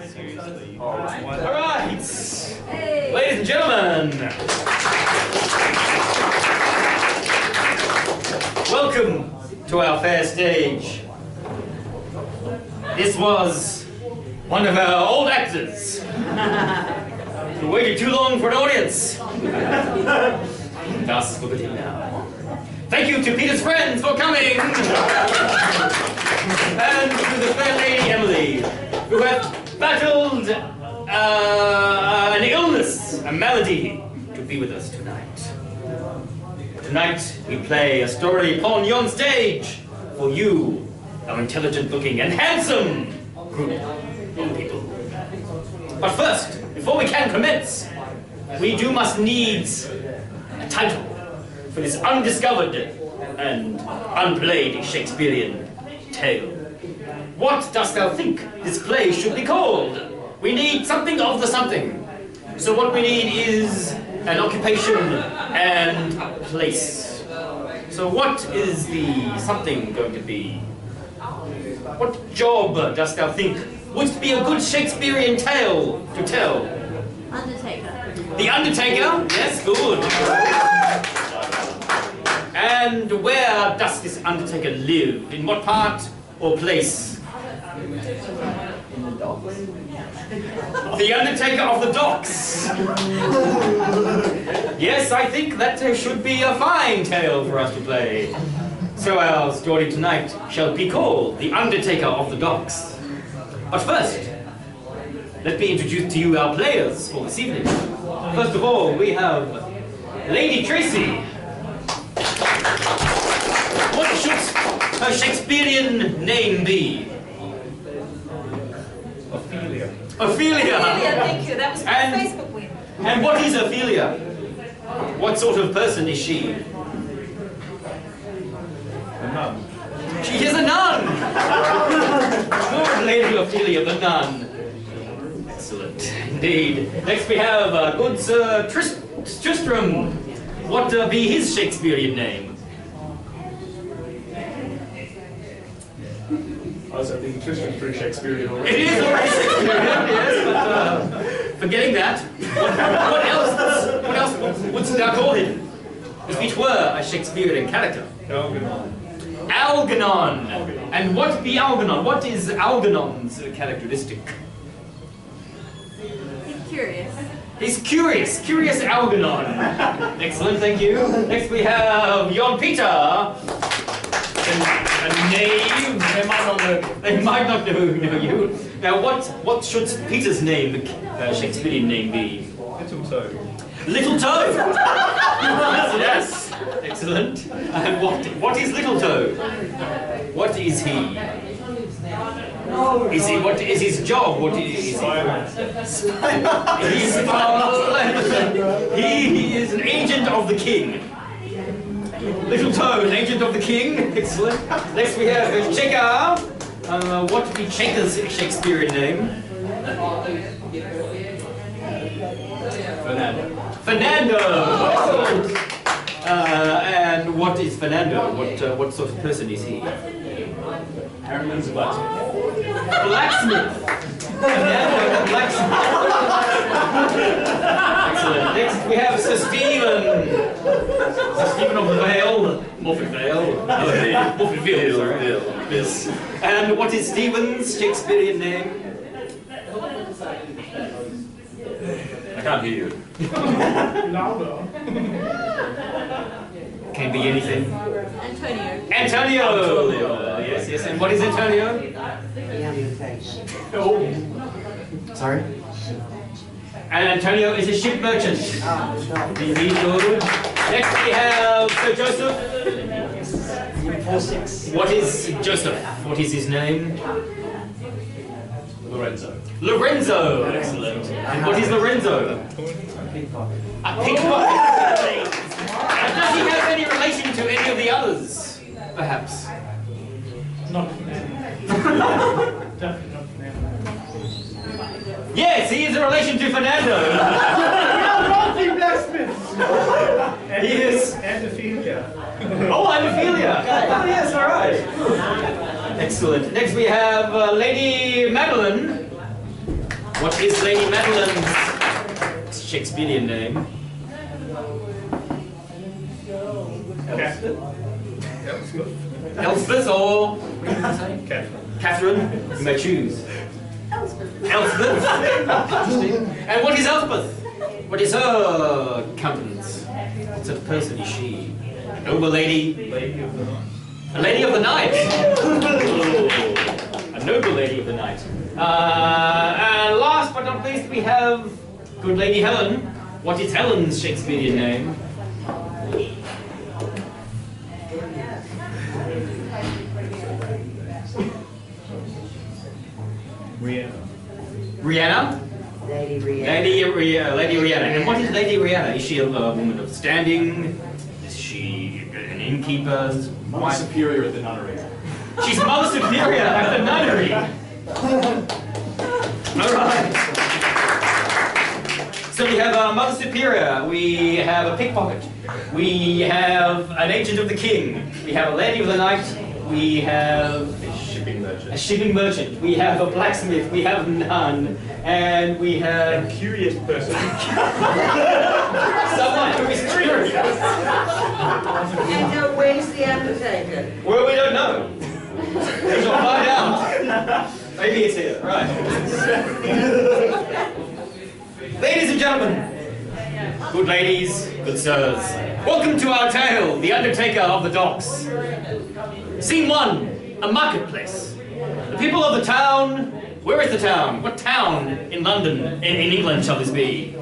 Seriously. All right. Hey. Ladies and gentlemen, welcome to our fair stage. This was one of our old actors who waited too long for an audience. Thus, look at him now. Thank you to Peter's friends for coming, and to the fair lady Emily, who have battled an illness, a malady, to be with us tonight. Tonight we play a story upon yon stage for you, our intelligent-looking and handsome group of people. But first, before we can commence, we must needs a title for this undiscovered and unplayed Shakespearean tale. What dost thou think this play should be called? We need something of the something. So what we need is an occupation and place. So what is the something going to be? What job dost thou think would be a good Shakespearean tale to tell? Undertaker. The Undertaker? Yes, good. And where does this Undertaker live? In what part or place? In the docks. The Undertaker of the Docks. Yes, I think that should be a fine tale for us to play. So our story tonight shall be called The Undertaker of the Docks. But first, let me introduce to you our players for this evening. First of all, we have Lady Tracy. What should her Shakespearean name be? Ophelia. Ophelia. Ophelia, thank you. That was my And- Facebook win. And what is Ophelia? What sort of person is she? A nun. She is a nun! Good Lady Ophelia, the nun. Excellent, indeed. Next we have good Sir Tristram. What be his Shakespearean name? I was thinking Tristram's pretty Shakespearean It already. is already Shakespearean, yes, but forgetting that, what else wouldst thou call him? If it were a Shakespearean character. Algernon. And what be Algernon? What is Algernon's characteristic? He's curious. He's curious. Curious Algernon. Excellent, thank you. Next we have Jon Peter. A name. They might not know you. Now what should Peter's name, Shakespearean name be? Little Toe. Little Toe! Yes! Excellent. And what is Little Toe? What is he? What is his job? What is he? He is an agent of the king. Little Toe, an agent of the king. Excellent. Next we have Cheka. What would be Cheka's Shakespearean name? Fernando. Fernando! Excellent! And what is Fernando? What sort of person is he? Harriman's a blacksmith. Blacksmith! Fernando the blacksmith. Excellent. Next we have Sir Stephen. Sir Stephen of the Vale. Moffat Vale. Moffat Vale, sorry. Yes. And what is Stephen's Shakespearean name? I can't hear you. Can be anything. Antonio. Antonio! Yes, yes. And what is Antonio? Sorry? And Antonio is a ship merchant. Indeed, good. Next we have Sir Joseph. What is Joseph? What is his name? Lorenzo. Lorenzo! Excellent. And what is Lorenzo? A pickpocket. And does he have any relation to any of the others? Perhaps. Not Fernando. Definitely not Fernando. Yes, he is a relation to Fernando. He is. And Ophelia. Oh, and Ophelia. Oh, yes, all right. Excellent. Next we have Lady Madeline. What is Lady Madeline's Shakespearean name? Elspeth or what did you say? Catherine. You may choose. Elspeth. And what is Elspeth? What is her countenance? What sort of person is she? A noble lady? A lady of the night. A noble lady of the night. And last but not least, we have good Lady Helen. What is Helen's Shakespearean name? Rihanna? Lady Rihanna. Lady Rihanna. And what is Lady Rihanna? Is she a woman of standing? Is she an innkeeper's Mother wife? Superior at the nunnery. She's Mother Superior at the nunnery. Alright. So we have a Mother Superior, we have a pickpocket, we have an agent of the king, we have a lady of the night, we have a shipping merchant, we have a blacksmith, we have none, and we have A curious person. someone who is curious. And where's the undertaker? Well, we don't know. We shall find out. Maybe it's here. Right. Ladies and gentlemen, good ladies, good sirs, welcome to our tale, The Undertaker of the Docks. Scene 1, a marketplace. The people of the town. Where is the town? What town in London, in England, shall this be?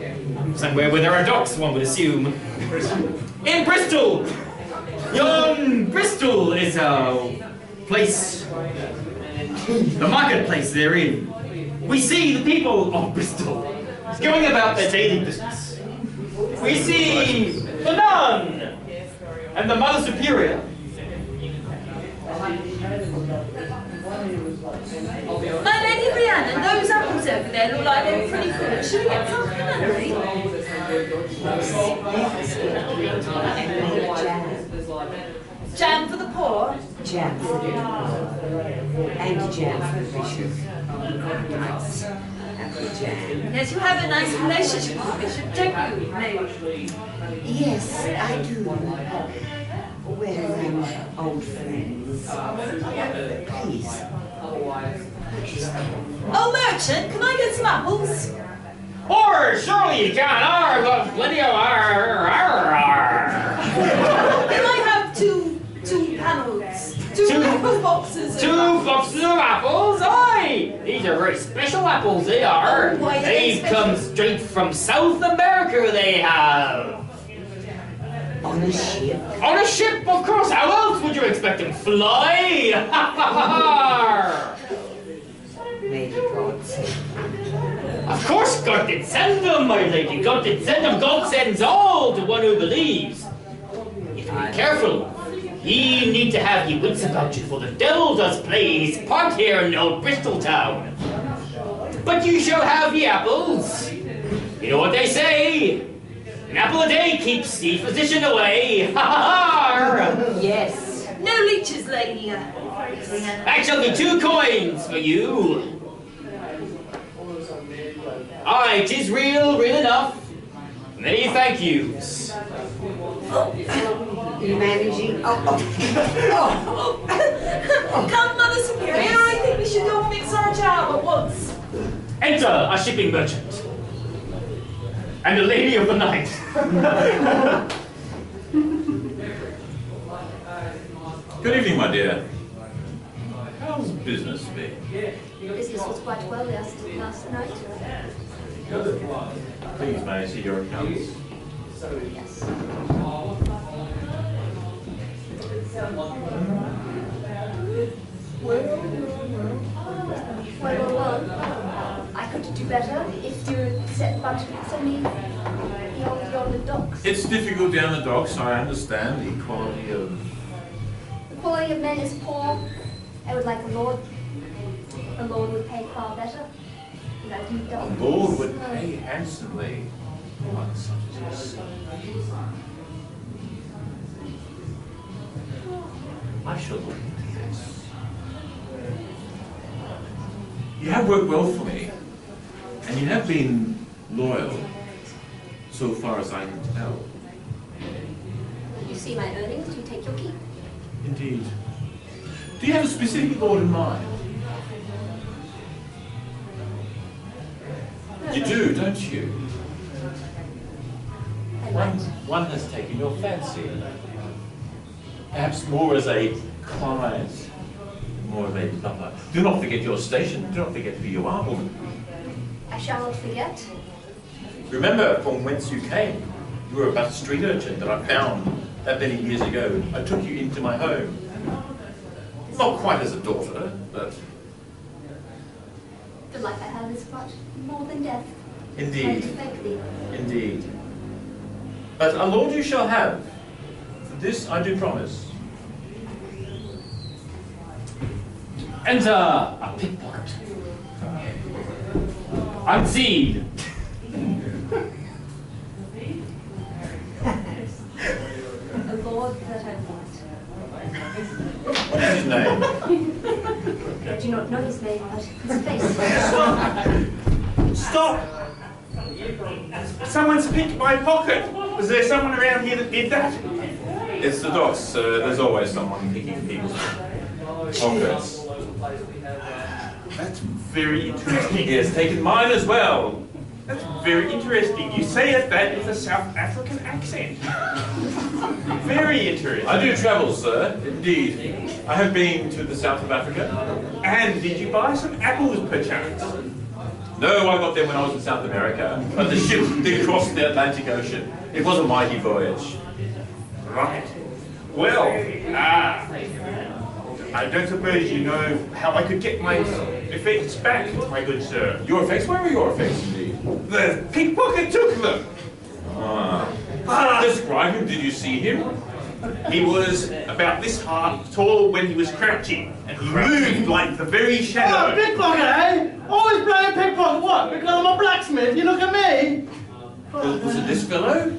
Somewhere where there are docks, one would assume. In Bristol! Yon Bristol is our place. The marketplace therein. We see the people of Bristol going about their daily business. We see the nun and the Mother Superior. My Lady Rihanna, those apples over there look like they're pretty good. Should we get some for Maddy? Jam for the poor? Jam for the and jam for the bishop. Nice. Apple jam. Yes, you have a nice relationship with Bishop, don't you, Lady? Yes, I do. We're old friends. Please. Oh, merchant, can I get some apples? Or surely you can. I've got plenty of Can I have two panels? Two apple boxes? Two boxes of apples? Aye! These are very special apples, they are. Oh, why are they They special? come straight from South America, they have. On a ship. On a ship, of course. How else would you expect them? Fly! Maybe God sent. Of course God did send them, my lady. God did send them. God sends all to one who believes. If you be careful, ye need to have ye wits about you, for the devil does play his part here in old Bristol town. But you shall have ye apples. You know what they say? An apple a day keeps the physician away. Ha ha ha! Yes. No leeches, Lady. That shall be 2 coins for you. Aye, 'tis real enough. Many thank yous. You managing? Come, Mother Superior, I think we should go and mix our jam at once. Enter a shipping merchant. And a lady of the night. Good evening, my dear. How's business been? Business was quite well last night. Good. Please, may I see your accounts? Yes. Well. I could do better if you send me beyond the docks. It's difficult down the docks, I understand. The quality of... The quality of men is poor. I would like a lord. A lord would pay far better. A lord would pay handsomely. One such as yourself. I shall look into this. You have worked well for me, And you have been loyal, so far as I can tell. You see my earnings, do you take your keep? Indeed. Do you have a specific lord in mind? You do, don't you? One has taken your fancy. Perhaps more as a client, more of a lover. Do not forget your station. Do not forget who you are, woman. I shall not forget. Remember from whence you came. You were but a street urchin that I found that many years ago. I took you into my home. Not quite as a daughter, but... The life I have is but more than death. Indeed. I beg thee. Indeed. But a lord you shall have. This I do promise. Enter a pickpocket. Unseen. A lord that I want. What is his name? I do not know his name, but his face. Stop! Someone's picked my pocket. Was there someone around here that did that? It's the docks. There's always someone picking people's pockets. That's very interesting. He has taken mine as well. That's very interesting. You say it that with a South African accent. Very interesting. I do travel, sir. Indeed. I have been to the south of Africa. And did you buy some apples perchance? No, I got them when I was in South America. But the ship did cross the Atlantic Ocean. It was a mighty voyage. Right. Well, I don't suppose you know how I could get my effects back, my good sir. Your effects? Where were your effects, indeed? The pickpocket took them. Describe him. Did you see him? He was about this tall when he was crouching, and he moved like the very Oh, shadow. pickpocket, eh? Always playing pickpocket. What? Because I'm a blacksmith. You look at me. Was it this fellow?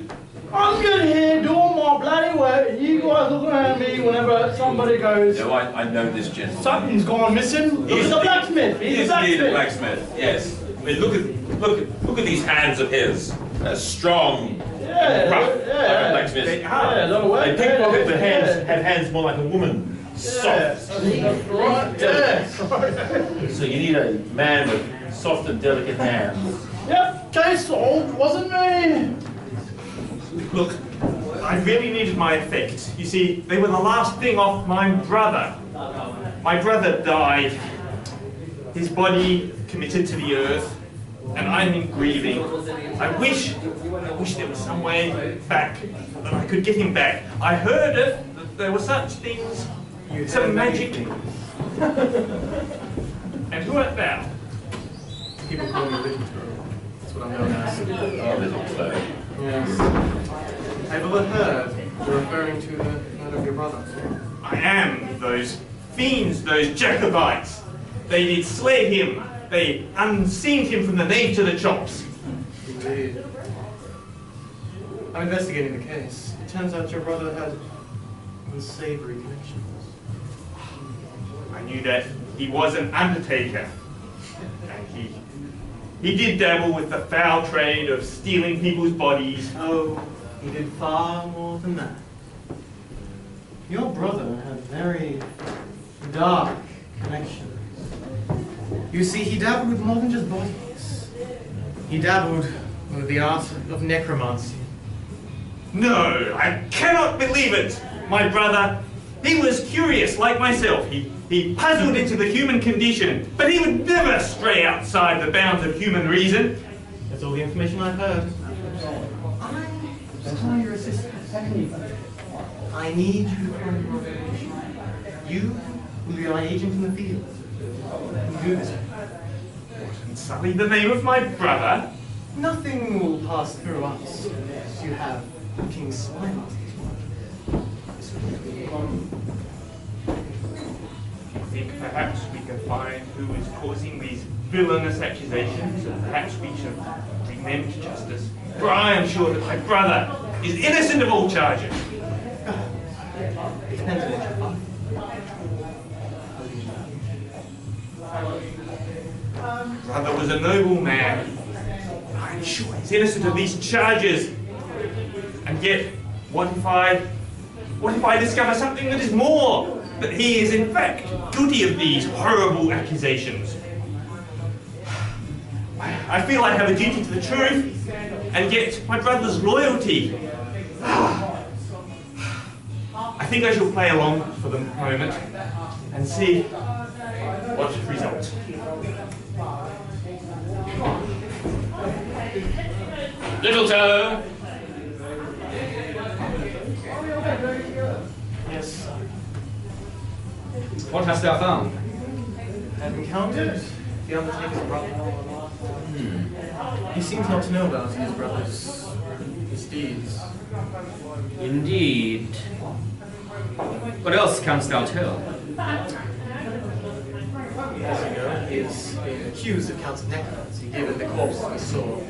I'm good here doing my bloody work, and you guys looking at me whenever somebody goes, No, I know this gentleman. something's gone missing. He's a blacksmith. He He's is a indeed a blacksmith. blacksmith. Yes. I mean, look at these hands of his. They're strong, Yeah, rough, like a yeah. blacksmith. They Yeah, are. a lot of work. They pickpocket the hands, Yeah. have hands more like a woman. Soft. That's right. Yeah. So you need a man with soft and delicate hands. Yep. Case solved. Wasn't me. Look, I really needed my effects. You see, they were the last thing off my brother. My brother died. His body committed to the earth, and I'm in grieving. I wish there was some way back that I could get him back. I heard that there were such things, some magic. And who art thou? People call me Little Crow. That's what I'm known as. Oh, little Clay. Yes. I've overheard you're referring to the night of your brother. I am those fiends, those Jacobites. They did slay him. They unseamed him from the knee to the chops. Indeed. I'm investigating the case. It turns out your brother had unsavory connections. I knew that he was an undertaker. And he did dabble with the foul trade of stealing people's bodies. Oh, he did far more than that. Your brother had very dark connections. You see, he dabbled with more than just bodies. He dabbled with the art of necromancy. No, I cannot believe it. My brother, he was curious like myself. He puzzled into the human condition, but he would never stray outside the bounds of human reason. That's all the information I've heard. That's why your assistant. I need you to find your information. You will be my agent in the field. You do this. And sully the name of my brother. Nothing will pass through us. You have King's spy master's I think perhaps we can find who is causing these villainous accusations, and perhaps we should bring them to justice. For I am sure that my brother is innocent of all charges. It depends on what you find. Brother was a noble man. I'm sure he's innocent of these charges. And yet, what if I discover something that is more? That he is in fact guilty of these horrible accusations. I feel I have a duty to the truth, and yet my brother's loyalty. I think I shall play along for the moment and see what results. Little Toe! Yes, What hast thou found? I've encountered the Undertaker's brother. He seems not to know about his brother's misdeeds. Indeed. What else canst thou tell? As you know, he is being accused of counts of necromancy, given the corpses we saw.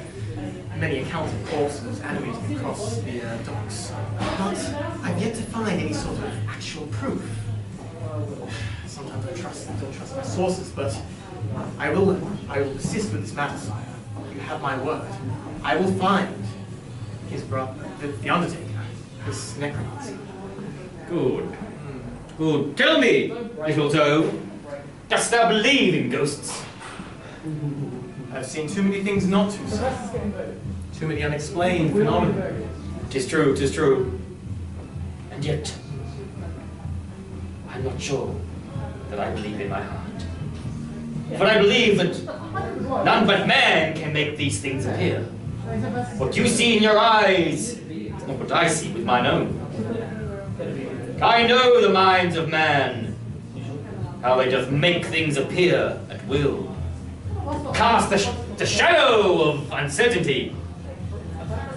Many accounts of corpses animating across the docks. But I've yet to find any sort of actual proof. Sometimes I don't trust my sources, but I will persist with this matter, sire. You have my word. I will find his brother, the Undertaker, this necromancer. Good. Good. Tell me, Little Toe, dost thou believe in ghosts? I've seen too many things not to, sir. Too many unexplained phenomena. 'Tis true, 'tis true. And yet, I'm not sure that I believe in my heart. For I believe that none but man can make these things appear. What you see in your eyes is not what I see with mine own. I know the minds of man, how they doth make things appear at will. Cast the shadow of uncertainty.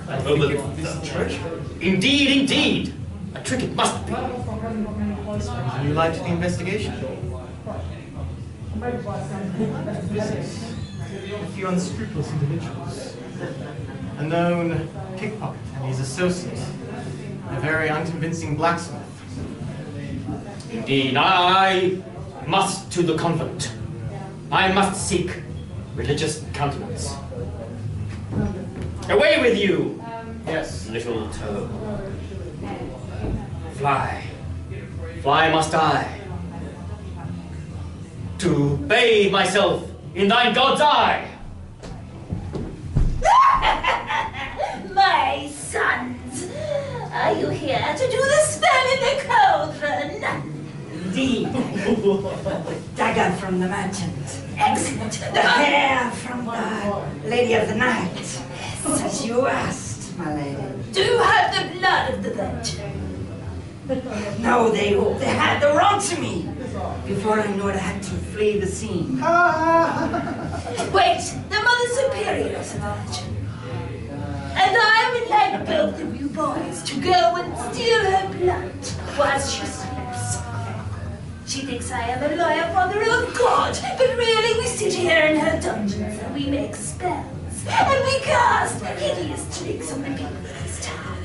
I think this is a trick. Indeed, indeed. A trick it must be. This brings a new light to the investigation. This is a few unscrupulous individuals. A known pickpocket and his associate, a very unconvincing blacksmith. Indeed, I must to the convent. I must seek religious countenance. Away with you, Yes. Little Toe. Fly, fly must I, to bathe myself in thine God's eye. My sons, are you here to do the spell in the cauldron? Indeed. The dagger from the merchant. Excellent. The hair from the Lady of the Night. As you asked, my lady. Do you have the blood of the virgin? No, they had the wrong to me. Before I knew it, I had to flee the scene. Wait, the Mother Superior is a virgin. And I would like both of you boys to go and steal her blood whilst she sleeps. She thinks I am a lawyer father of God, but really we sit here in her dungeons and we make spells. And we cast hideous tricks on the people of this town.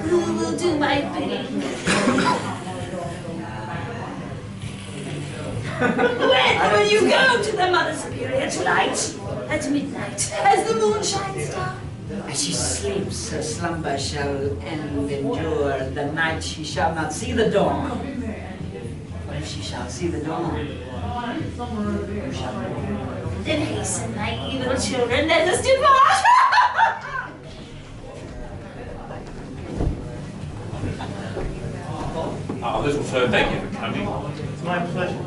Who will do my bidding? When will you go to the Mother Superior tonight? At midnight, as the moon shines down. As she sleeps, her slumber shall end, endure. The night she shall not see the dawn. But if she shall see the dawn, you shall know. Then hasten, my evil children, let us depart! Little Toe, thank you for coming. It's my pleasure.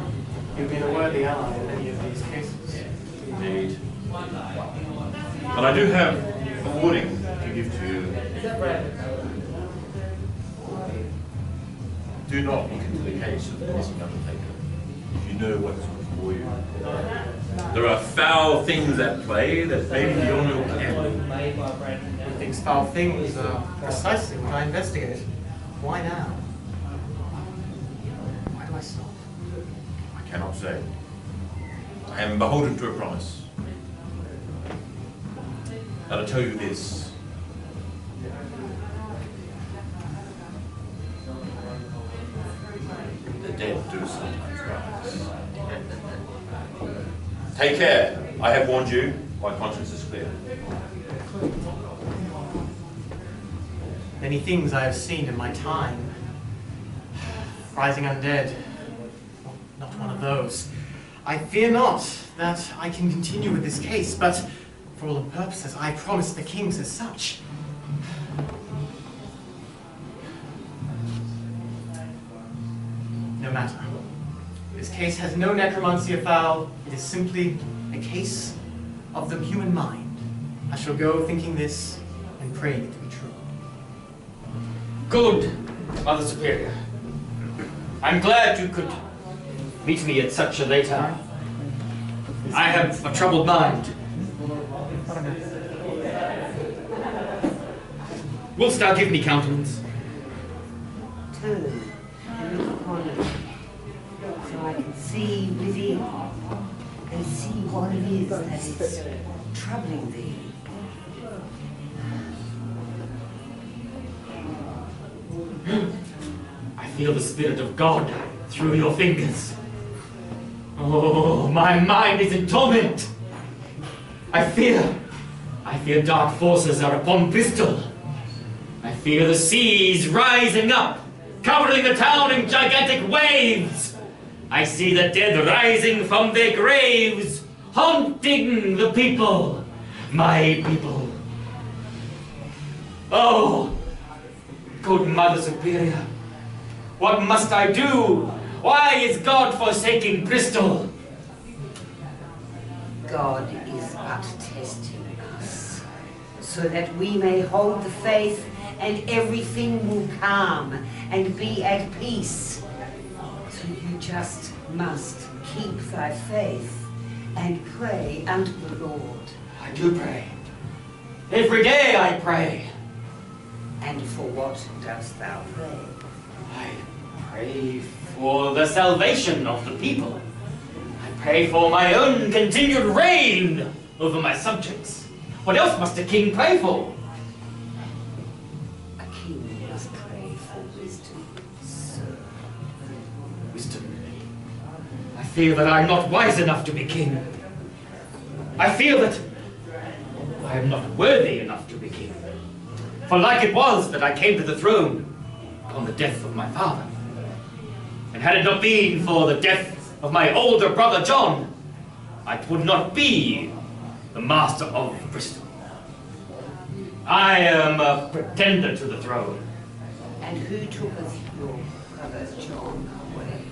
You've been a worthy ally in many of these cases. Indeed. But I do have a warning to give to you. Do not look into the case of the missing Undertaker. You know what's before you. There are foul things at play that may be beyond your ken. He thinks foul things are precisely what I investigate. Why now? Why do I stop? I cannot say. I am beholden to a promise. But I'll tell you this. The dead do sometimes rise. Take care. I have warned you. My conscience is clear. Many things I have seen in my time. Rising undead. Not one of those. I fear not that I can continue with this case, but for all purposes, I promise the kings as such. No matter. This case has no necromancy afoul. It is simply a case of the human mind. I shall go thinking this and praying it to be true. Good, Mother Superior. I'm glad you could meet me at such a late hour. I have a troubled mind. Wilt thou give me countenance? Turn and look upon it, so I can see within and see what it is that is troubling thee. I feel the Spirit of God through your fingers. Oh, my mind is in torment. I fear dark forces are upon Bristol. I fear the seas rising up, covering the town in gigantic waves. I see the dead rising from their graves, haunting the people, my people. Oh, good Mother Superior, what must I do? Why is God forsaking Bristol? God is but testing us, so that we may hold the faith and everything will calm and be at peace. So you just must keep thy faith and pray unto the Lord. I do pray. Every day I pray. And for what dost thou pray? I pray for the salvation of the people. I pray for my own continued reign over my subjects. What else must a king pray for? A king must pray for wisdom, sir. Wisdom. I feel that I'm not wise enough to be king. I feel that I am not worthy enough to be king. For like it was that I came to the throne upon the death of my father. And had it not been for the death of my older brother John, I would not be the master of Bristol. I am a pretender to the throne. And who tooketh your brother John away?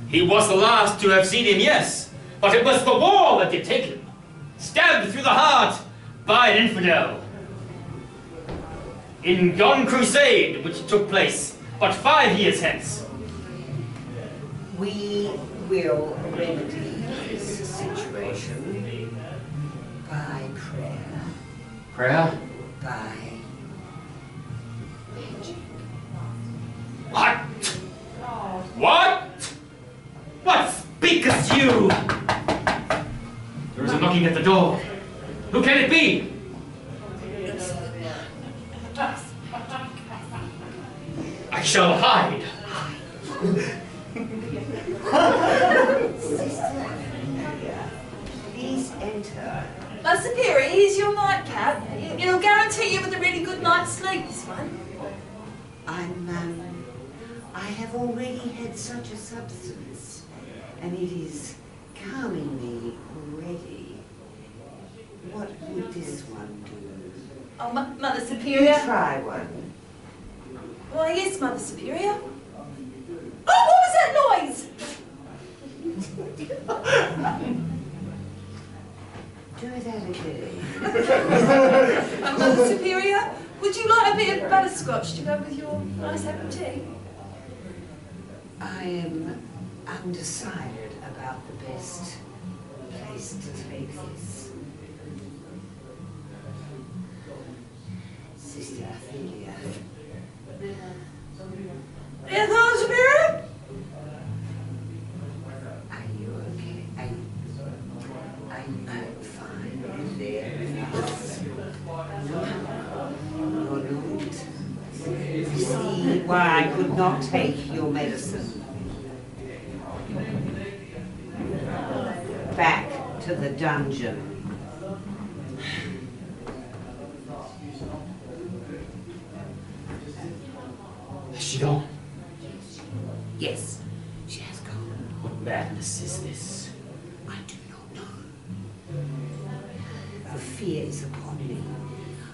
He was the last to have seen him, yes, but it was the war that did take him, stabbed through the heart by an infidel. In yon crusade which took place but 5 years hence. We will remedy this situation by prayer. Prayer? By magic. What? What? What speakest you? There is a knocking at the door. Who can it be? I shall hide. Please enter. My superior, here's your nightcap. It'll guarantee you with a really good night's sleep, this one. I have already had such a substance, and it is calming me already. What would this one do? Oh, Mother Superior. Try one. Why, yes, Mother Superior. Oh, what was that noise? Do that again. Mother Superior, would you like a bit of butterscotch to go with your nice apple tea? I am undecided about the best place to take this. Sister Ophelia. Yes, Mother Superior? Are you okay? Are you fine there? No, you're not. You see why I could not take your medicine. back to the dungeon. Has she gone? Yes, she has gone. What madness is this? I do not know. The fear is upon me.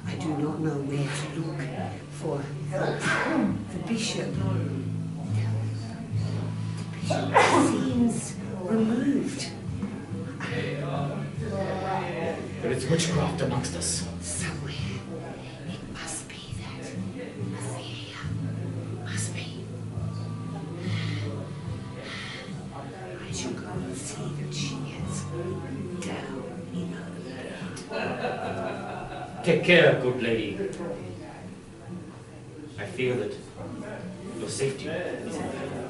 I do not know where to look for the bishop. The bishop seems removed. There is witchcraft amongst us. Somewhere. It must be that. Fear. Must be. I shall go and see that she is down in her bed. Take care, good lady. I fear that your safety is in peril.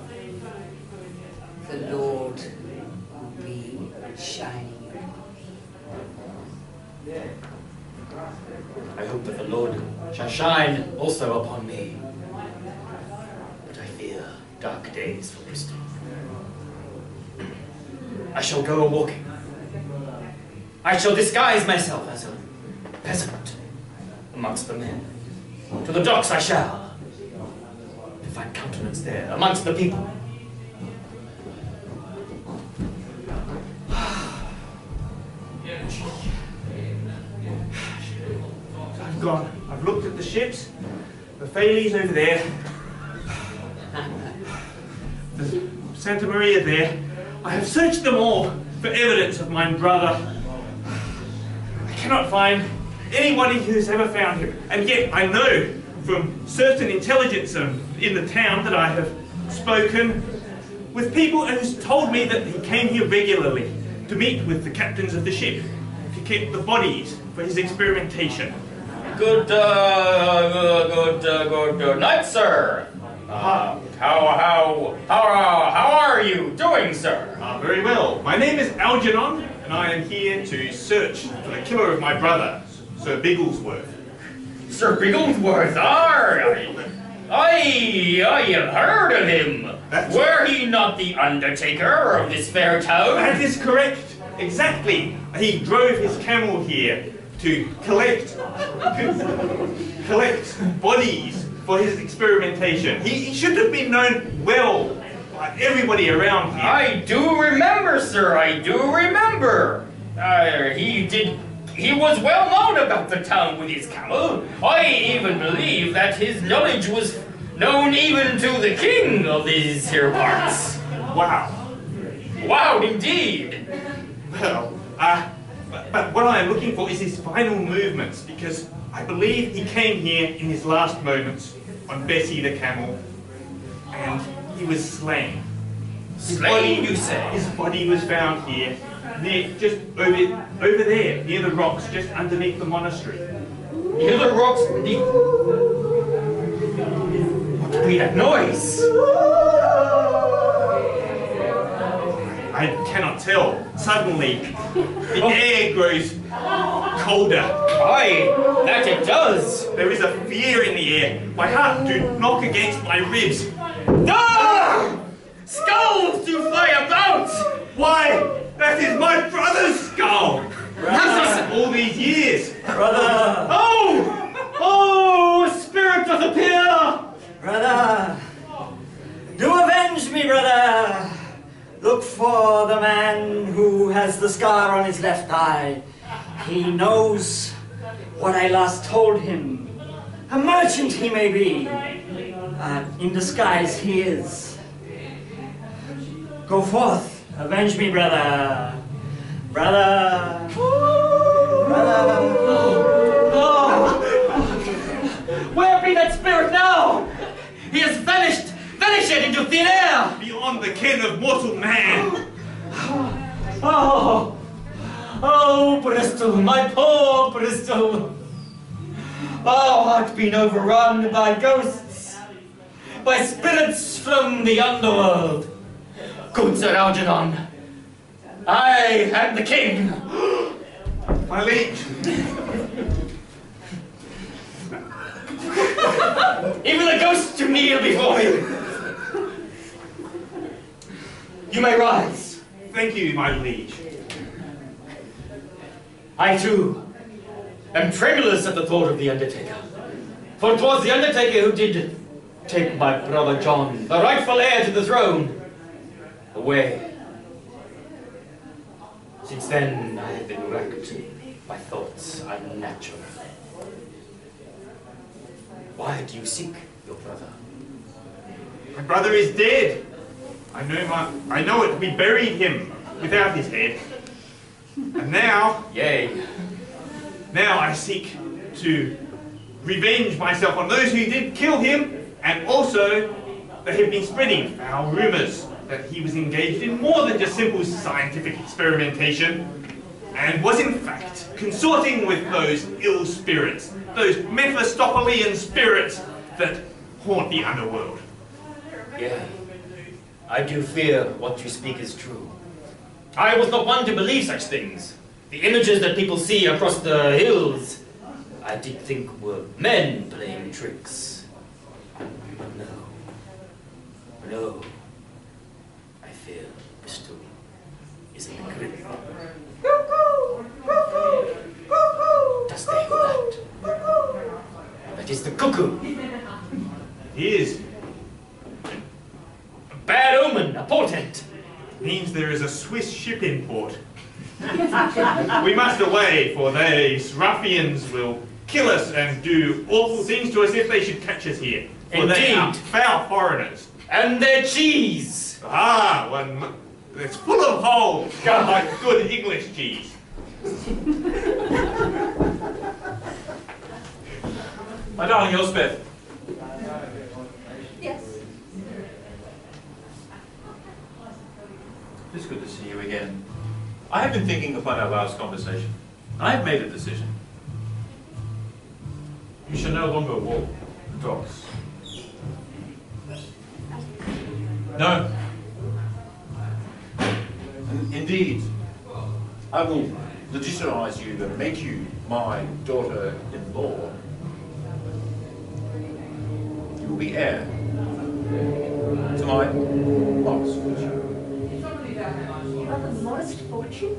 The Lord will be shining upon me. I hope that the Lord shall shine also upon me. But I fear dark days for Bristol. I shall go a-walking. I shall disguise myself as a peasant amongst the men. To the docks I shall, to find countenance there amongst the people. I've gone. I've looked at the ships. The Fairies over there. The Santa Maria there. I have searched them all for evidence of my brother. I cannot find anybody who's ever found him. And yet I know from certain intelligence in the town that I have spoken with people who's told me that he came here regularly to meet with the captains of the ship, to keep the bodies for his experimentation. Good night, sir. How are you doing, sir? Very well. My name is Algernon, and I am here to search for the killer of my brother, Sir Bigglesworth. Sir Bigglesworth, I have heard of him. Were he not the undertaker of this fair town? That is correct. Exactly. He drove his camel here to collect bodies for his experimentation. He should have been known well by everybody around here. I do remember, sir. I do remember. He was well known about the town with his camel. I even believe that his knowledge was known even to the king of these here parts. Wow. Wow, indeed. Well, but what I am looking for is his final movements, because I believe he came here in his last moments on Bessie the camel, and he was slain. Slain, you say? His body was found here, just over there, near the rocks, just underneath the monastery. Near the rocks? What could be that noise? I cannot tell. Suddenly, the air grows colder. Aye, that it does. There is a fear in the air. My heart do knock against my ribs. Ah! Skulls do fly about! Why? That is my brother's skull! Brother! All these years! Brother! Oh! Oh! A spirit doth appear! Brother! Do avenge me, brother! Look for the man who has the scar on his left eye. He knows what I last told him. A merchant he may be. In disguise he is. Go forth, avenge me, brother. Brother. Brother. Oh. Where be that spirit now? He has vanished into thin air. Beyond the ken of mortal man. Oh, oh, Bristol, my poor Bristol. Thou art been overrun by ghosts, by spirits from the underworld. Good Sir Algernon, I am the king. My liege. Even the ghosts do kneel before me. You may rise. Thank you, my liege. I too am tremulous at the thought of the Undertaker. For 'twas the Undertaker who did take my brother John, the rightful heir to the throne, away. Since then, I have been racked by thoughts unnatural. Why do you seek your brother? My brother is dead. I know it. We buried him without his head. And now, Yea, now I seek to revenge myself on those who did kill him, and also they have been spreading foul rumors that he was engaged in more than just simple scientific experimentation, and was in fact consorting with those ill spirits, those Mephistophelian spirits that haunt the underworld. yea, I do fear what you speak is true. I was not one to believe such things. The images that people see across the hills, I did think were men playing tricks. But no, no, I fear mystery is in the grip. Does they hear that? That is the cuckoo. It is. A bad omen, a portent. Means there is a Swiss ship in port. We must away, for these ruffians will kill us and do awful things to us if they should catch us here. For they are Indeed. foul foreigners. And their cheese. It's full of holes, like good English cheese. My darling Elspeth, Yes. it's good to see you again. I have been thinking upon our last conversation. I have made a decision. You shall no longer walk the docks. No. Indeed, I will legitimize you and make you my daughter-in-law. You will be heir to my modest fortune. Rather modest fortune?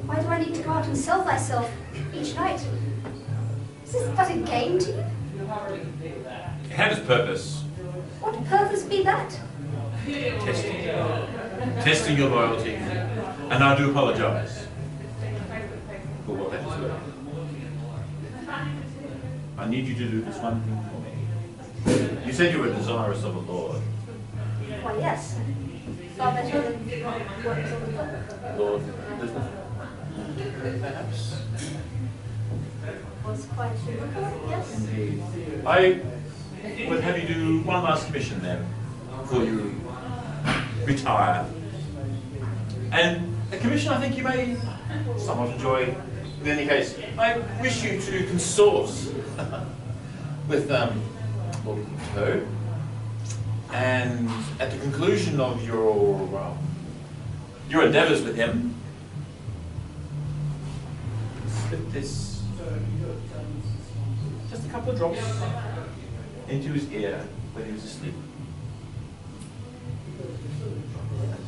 Why do I need to go out and sell myself each night? Is this but a game to you? It had its purpose, What purpose be that? testing your loyalty, and I do apologize for what that is worth. I need you to do this one thing for me. You said you were desirous of a lord. Why, yes. Far better than what was on the book. Lord Elizabeth, perhaps. Was quite remarkable, yes. Indeed. I would have you do one last commission then, before you retire. And a commission I think you may somewhat enjoy. In any case, I wish you to consort with Lord Toad. And at the conclusion of your endeavours with him, slip this, just a couple of drops, into his ear when he was asleep.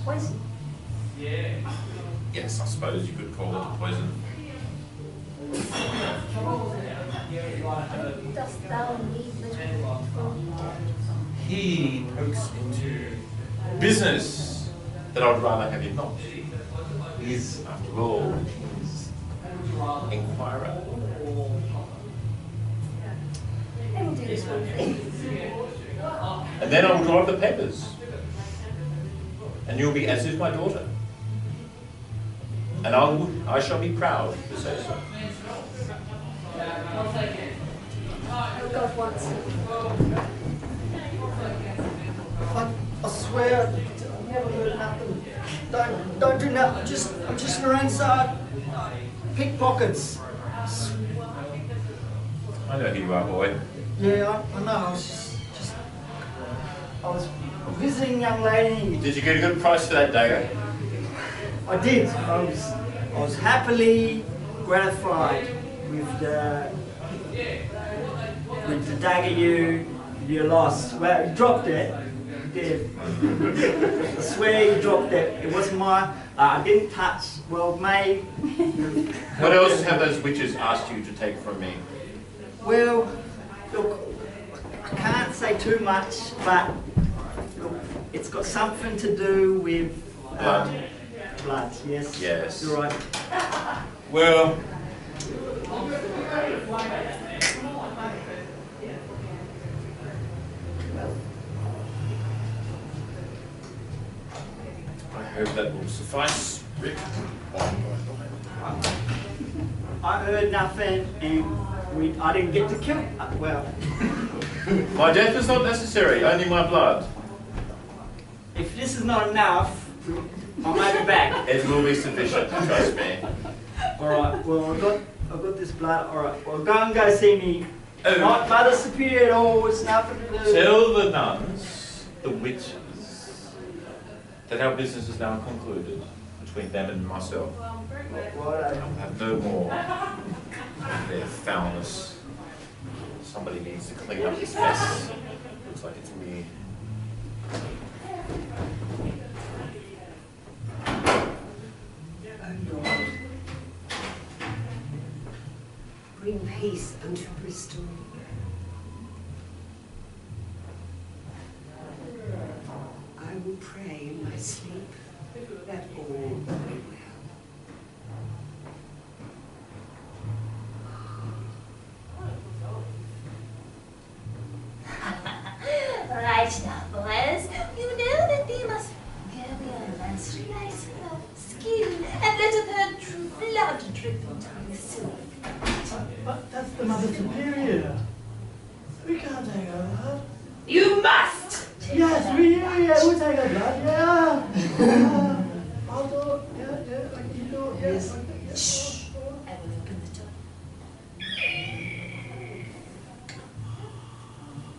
Poison. Yes, I suppose you could call it a poison. Dost thou need little from He pokes into business that I would rather have you not. He's, after all, he's inquirer. I will do this one thing. And then I will drive the peppers. And you'll be as is my daughter. And I shall be proud to say so. Oh God, once. I swear, I've never heard nothing. Don't do nothing. I'm just an inside pickpockets. I know who you are, boy. Yeah, I know. I was visiting a young lady. Did you get a good price for that dagger? I did. I was happily gratified with the dagger you lost. Well, you dropped it. You dead. I swear you dropped that. It wasn't mine. I didn't touch. Well, May. What else have those witches asked you to take from me? Well, look, I can't say too much, but look, it's got something to do with Blood. Blood, yes. Yes. You're right. Well, I hope that will suffice, Rick. I heard nothing, and I didn't get to kill. Well, My death is not necessary, only my blood. if this is not enough, I might be back. It will be sufficient, trust me. All right. Well, I've got this blood. All right. Well, go see me. Oh. Not Mother Superior at all. It's nothing to do. Tell the nuns, the witches, that our business is now concluded between them and myself. Right. I'll have no more of their foulness. Somebody needs to clean up this mess. Looks like it's me. Bring peace unto Bristol. I will pray in my sleep that all will be well. Right now, boys, you know that we must go beyond man's slice of skin and let her blood drip into the soup. But that's the Mother Superior. We can't take her blood. You must! Yes, we'll take her blood, yeah. I'll do it, yeah, like you do it, yes. Shh! I will open the door.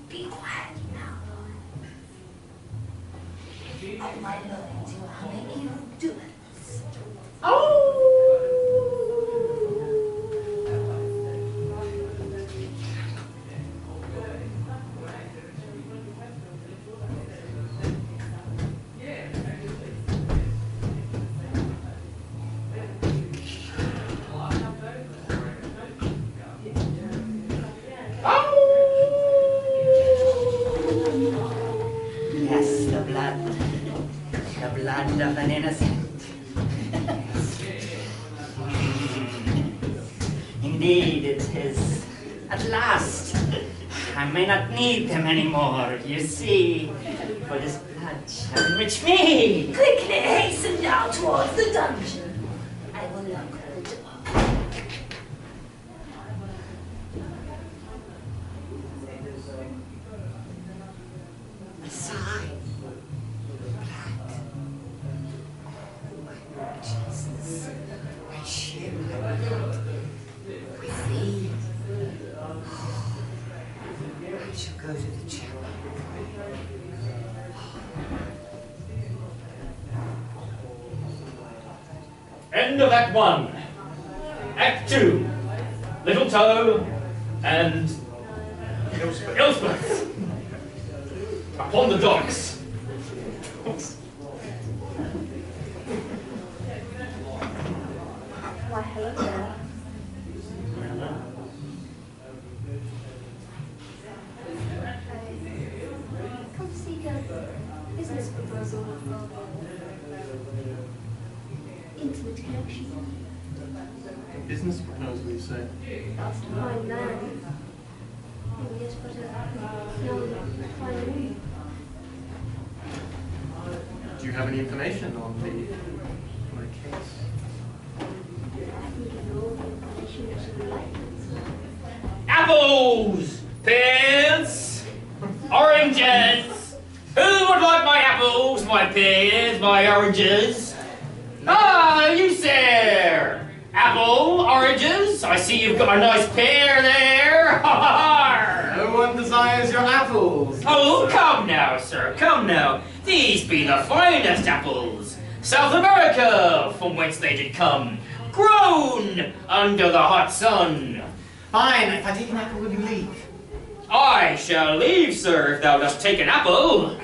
Be quiet now. Of my loins, you hungry evil doers. Yes, the blood of an innocent. Indeed, it is. At last, I may not need them anymore, you see, for this blood shall enrich me. Quickly hasten now towards the dungeon. I will lock the door. A sign. Blood. Oh, my Lord Jesus. I share my blood with thee. I shall go to the chapel. End of Act 1. Act 2. Little Toe and Elspeth. Upon the docks. Why, hello there. Come seek a business proposal. Intimate connection. Business proposal, you say? That's a fine man. Yes, but a young, fine woman. Do you have any information on my case? I can give you all the information that you would like. Apples! Pears! Oranges! Who would like my apples, my pears, my oranges? Ah, you sir! Apple, oranges, I see you've got a nice pear there! Ha ha! No one desires your apples. Oh, come now, sir, come now. These be the finest apples. South America, from whence they did come. Grown under the hot sun. Fine, if I take an apple, will you leave? I shall leave, sir, if thou dost take an apple.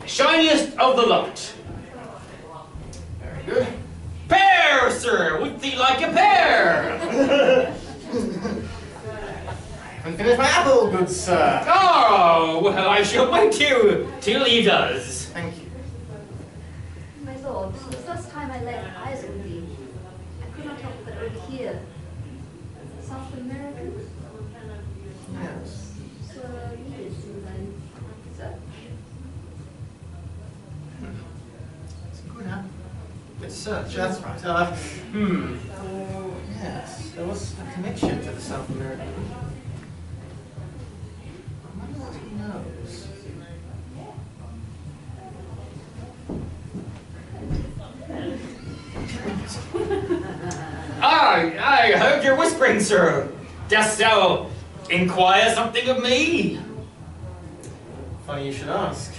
Shiniest of the lot. Very good. Pear, sir! Would thee like a pear? I haven't finished my apple, good sir. Oh, well, I shall wait here till he does. Thank you. My lord, the first time I laid eyes on thee, I could not help but overhear. South American? Yes. So years in thy search. It's a good apple. Good search, that's right. Yes, there was a connection to the South American. I wonder what he knows. I heard your whispering, sir. Dost thou inquire something of me? Funny you should ask.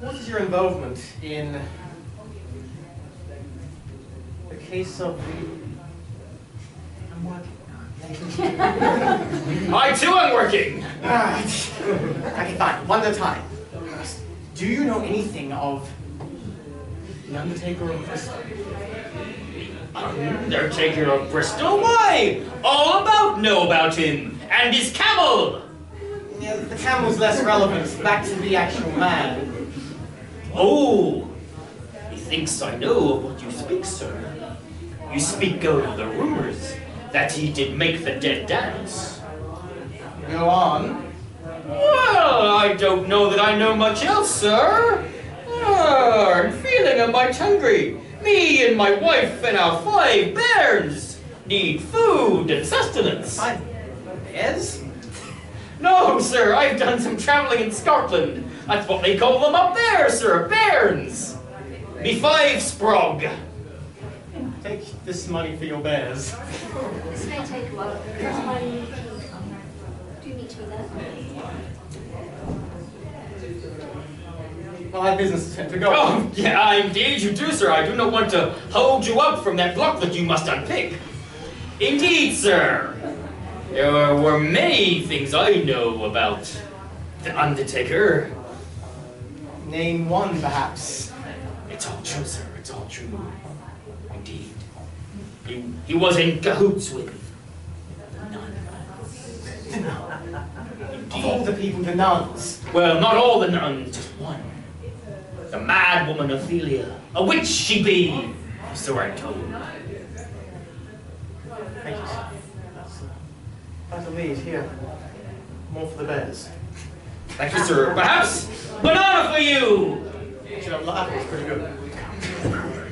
What is your involvement in the case of the... I'm working now. I too am working. Right. Okay, fine. One at a time. Do you know anything of the Undertaker of Bristol? Undertaker of Bristol? Why? All know about him and his camel. Yeah, the camel's less relevant. Back to the actual man. Oh, methinks I know of what you speak, sir. You speak of the rumors that he did make the dead dance. Go on. Well, I don't know that I know much else, sir. I'm feeling a mite hungry. Me and my wife and our 5 bairns need food and sustenance. 5 bears? No, sir, I've done some traveling in Scotland. That's what they call them up there, sir, bairns. Me 5 sprog. Take this money for your bears. This may take a while. Trust my new king. Do you meet me there? Well, I have business to go Oh, on. yeah, indeed you do, sir. I do not want to hold you up from that block that you must unpick. Indeed, sir. There were many things I know about the Undertaker. Name one, perhaps. It's all true, sir. It's all true. Indeed. He was in cahoots with the nuns. Of all the people, the nuns. Well, not all the nuns, just one. The mad woman Ophelia. A witch she be, so I'm told. Thank you, sir. That's a lead here. More for the bears. Thank you, sir. Perhaps banana for you! Apple's pretty good.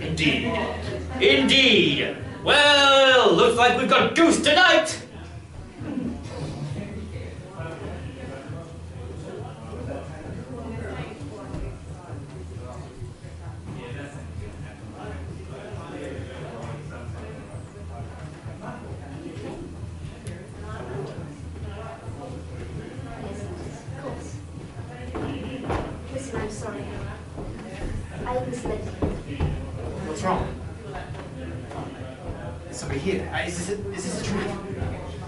Indeed. Indeed. Well, looks like we've got goose tonight. Listen, I'm sorry. I misled you. What's wrong? Is somebody here? Is this a trap?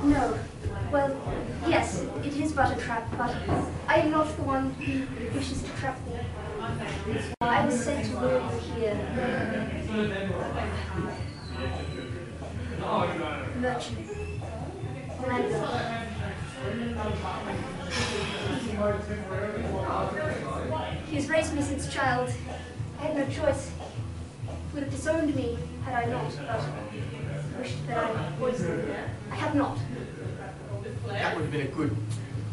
No. Well, yes, it is but a trap, but I am not the one who wishes to trap me. I was sent to lure you here. Merchant. He has raised me since child. I had no choice. He would have disowned me had I not, but wished that I poisoned him. I have not. That would have been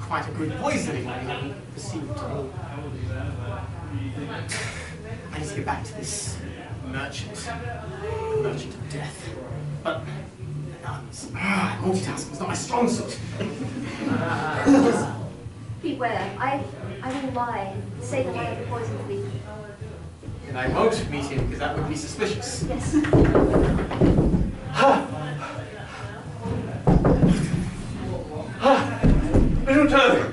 quite a good poisoning if you hadn't perceived it all. I need to get back to this merchant of death. But nuns. Multitasking is not my strong suit. Beware. I will lie. Say that I have poisoned thee. And I won't meet him because that would be suspicious. Yes. Little Turtle!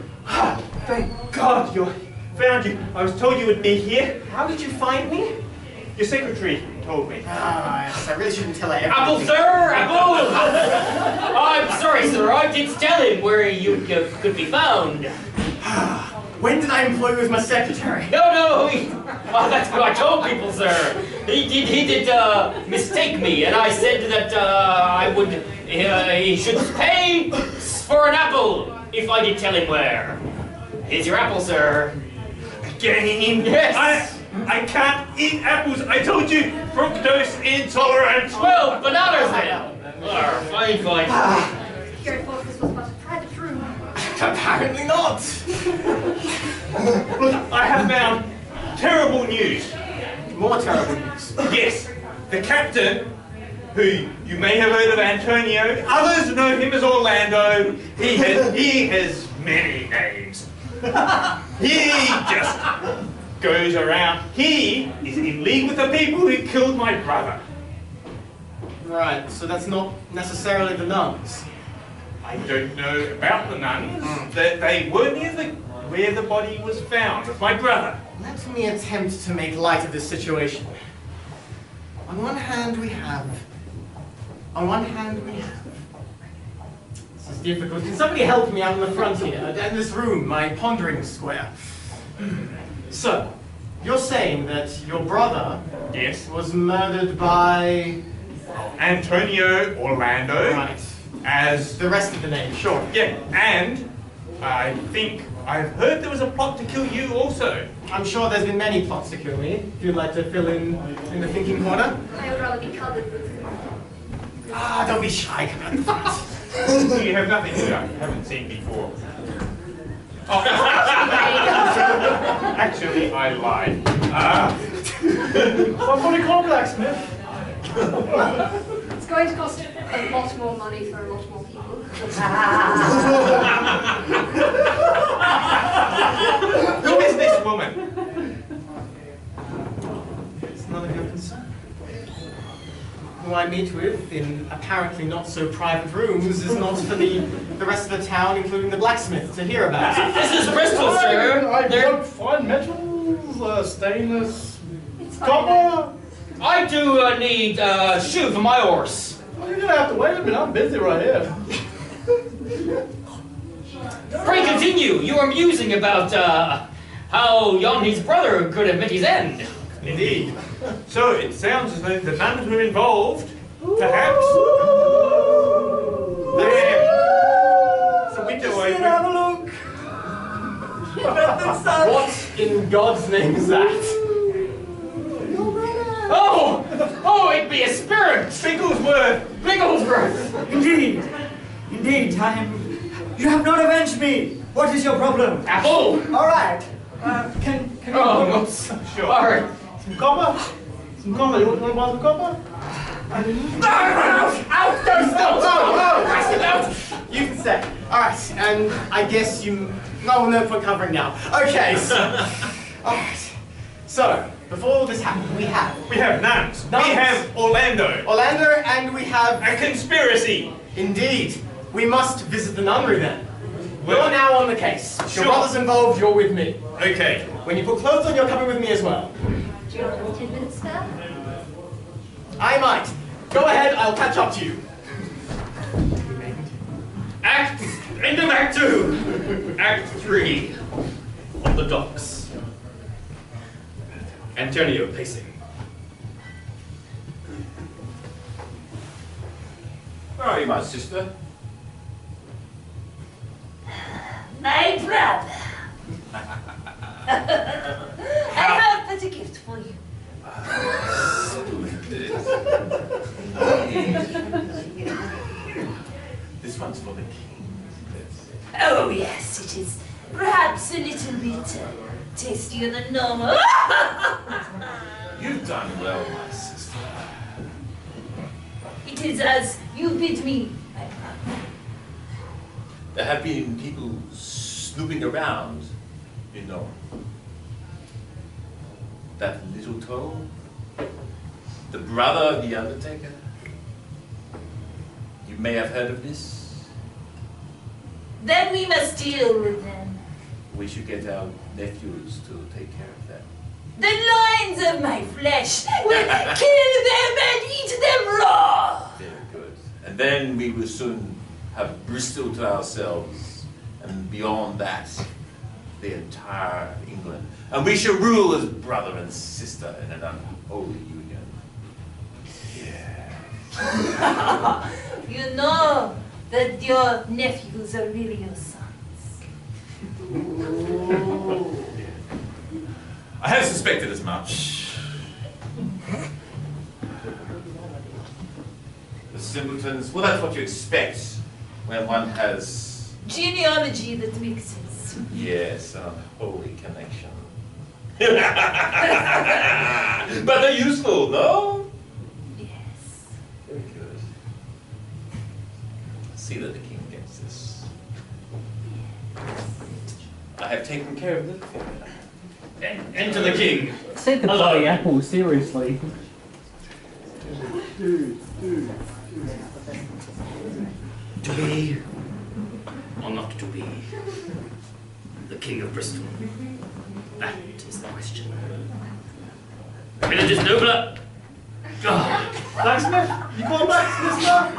Thank God you found you. I was told you would be here. How did you find me? Your secretary told me. Yes, I really shouldn't tell her everything. Apple, sir! Apple! I'm sorry, sir. I did tell him where you could be found. When did I employ you as my secretary? No, well, that's what I told people, sir. He did mistake me, and I said that he should pay for an apple if I did tell him where. Here's your apple, sir. Again? Yes. I can't eat apples. I told you, fructose intolerant. Well, bananas then. Fine. Here thought this was but a private room. Apparently not. Look, I have found terrible news. More terrible news. Yes, the captain, who you may have heard of Antonio, others know him as Orlando. He has many names. He just goes around. He is in league with the people who killed my brother. Right, so that's not necessarily the nuns. I don't know about the nuns. They were near where the body was found of my brother. Let me attempt to make light of this situation. On one hand we have... This is difficult. Can somebody help me out in the front here? In this room, my pondering square. So, you're saying that your brother... Yes. ...was murdered by... Antonio Orlando. Right. As the rest of the name, sure. Yeah, and I think I've heard there was a plot to kill you also. I'm sure there's been many plots to kill me. If you'd like to fill in the thinking corner. I would rather be covered with... Don't be shy, come on the front. You have nothing that I haven't seen before. Oh, actually, I lied. Somebody call blacksmith. It's going to cost a lot more money for a lot more people. Who is this woman? It's none of your concern. Who I meet with in apparently not so private rooms is not for the rest of the town, including the blacksmith, to hear about. This is Bristol, sir. I work fine metals, stainless, copper. I do need shoe for my horse. Well, you're gonna have to wait a minute. I'm busy right here. Pray continue. You are musing about how Yanni's brother could have met his end. Indeed. So it sounds as though the nuns were involved, perhaps. There. It's a window open. Have a look. What in God's name is that? Oh, it be a spirit. Bigglesworth. Indeed, you have not avenged me. What is your problem? Apple. All right. Can you? Oh, Sure. all right. Some copper? You want to buy some copper? Out! You can stay. Alright, and I guess you... no point covering now. Okay, so... Alright. So, before all this happened, we have... We have nuns. We have Orlando. And we have... A conspiracy. Indeed. We must visit the nunnery then. Well, You're now on the case. Sure. Your brother's involved, you're with me. Okay. When you put clothes on, you're coming with me as well. Do you have 10 minutes spare? I might. Go ahead, I'll catch up to you. End of Act 2. Act 3. On the docks. Antonio pacing. Where are you, my sister? My brother. I have but a gift for you. This one's for the king. Oh yes, it is perhaps a little bit tastier than normal. You've done well, my sister. It is as you bid me, my brother. There have been people snooping around, you know. That little toe, the brother of the Undertaker. You may have heard of this. Then we must deal with them. We should get our nephews to take care of them. The loins of my flesh will kill them and eat them raw. Very good. And then we will soon have Bristol to ourselves. And beyond that, the entire of England, and we shall rule as brother and sister in an unholy union. Yeah. You know that your nephews are really your sons. I have suspected as much. The simpletons, well, that's what you expect when one has... Genealogy that makes sense. Yes, an unholy connection. But they're useful, no? Yes. Very good. See that the king gets this. I have taken care of the affair. Enter the king. Say the Hello. bloody apple, seriously. To be or not to be the king of Bristol? That is the question. The village is nobler. Blacksmith? You call blacksmith, sir?